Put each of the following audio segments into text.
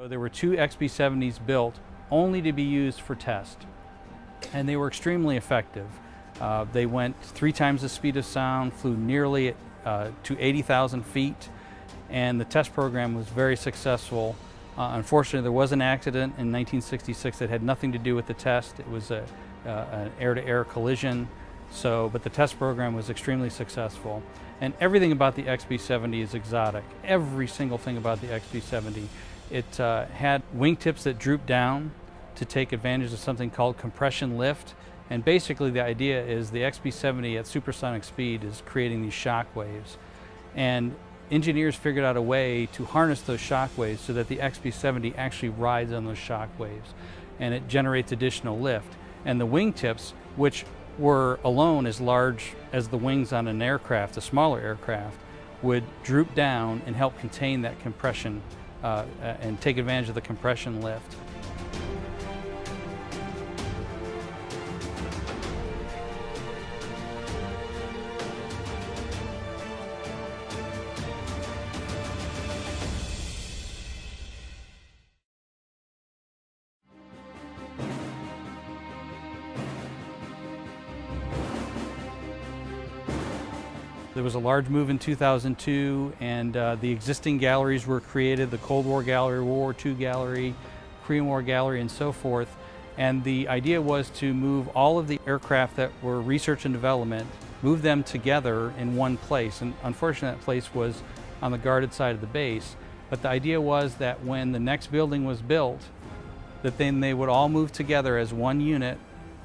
There were two XB-70s built only to be used for test, and they were extremely effective. They went 3 times the speed of sound, flew nearly to 80,000 feet, and the test program was very successful. Unfortunately, there was an accident in 1966 that had nothing to do with the test. It was an air-to-air collision, but the test program was extremely successful. And everything about the XB-70 is exotic. Every single thing about the XB-70. It had wingtips that drooped down to take advantage of something called compression lift. And basically the idea is the XB-70 at supersonic speed is creating these shock waves. And engineers figured out a way to harness those shock waves so that the XB-70 actually rides on those shock waves, and it generates additional lift. And the wingtips, which were alone as large as the wings on an aircraft, a smaller aircraft, would droop down and help contain that compression and take advantage of the compression lift. There was a large move in 2002, and the existing galleries were created, the Cold War Gallery, World War II Gallery, Korean War Gallery, and so forth. And the idea was to move all of the aircraft that were research and development, move them together in one place. And unfortunately, that place was on the guarded side of the base. But the idea was that when the next building was built, that then they would all move together as one unit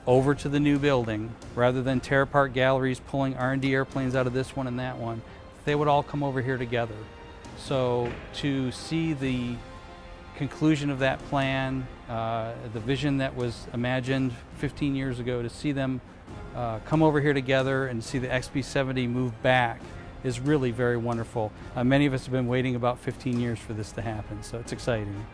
over to the new building, rather than tear apart galleries, pulling R&D airplanes out of this one and that one. They would all come over here together. So to see the conclusion of that plan, the vision that was imagined 15 years ago, to see them come over here together and see the XB-70 move back is really very wonderful. Many of us have been waiting about 15 years for this to happen, so it's exciting.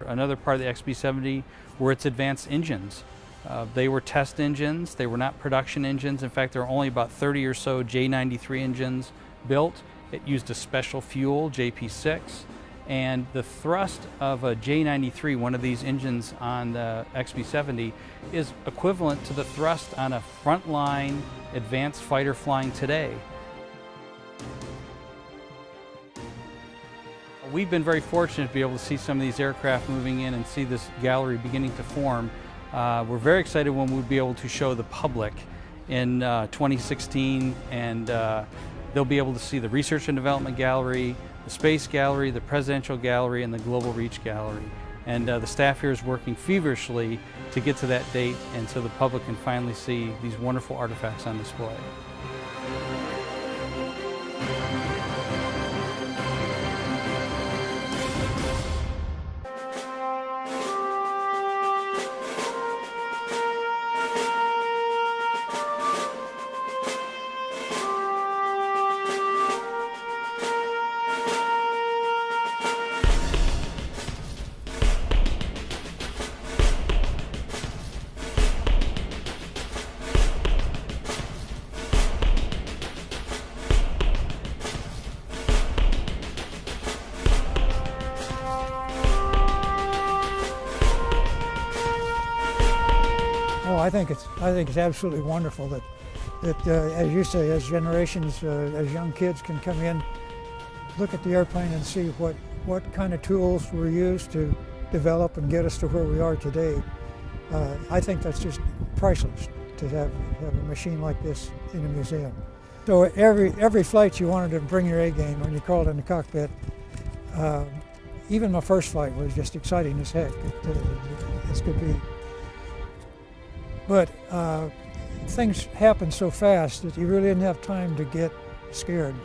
Another part of the XB-70 were its advanced engines. They were test engines, they were not production engines. In fact, there are only about 30 or so J93 engines built. It used a special fuel, JP6, and the thrust of a J93, one of these engines on the XB-70, is equivalent to the thrust on a frontline advanced fighter flying today. We've been very fortunate to be able to see some of these aircraft moving in and see this gallery beginning to form. We're very excited when we'll be able to show the public in 2016, and they'll be able to see the Research and Development Gallery, the Space Gallery, the Presidential Gallery, and the Global Reach Gallery. And the staff here is working feverishly to get to that date, and so the public can finally see these wonderful artifacts on display. Oh, I think it's absolutely wonderful that as you say, as generations, as young kids can come in, look at the airplane and see what kind of tools were used to develop and get us to where we are today. I think that's just priceless to have a machine like this in a museum. So every flight you wanted to bring your A game when you crawled in the cockpit. Even my first flight was just exciting as heck. This could be but things happen so fast that you really didn't have time to get scared.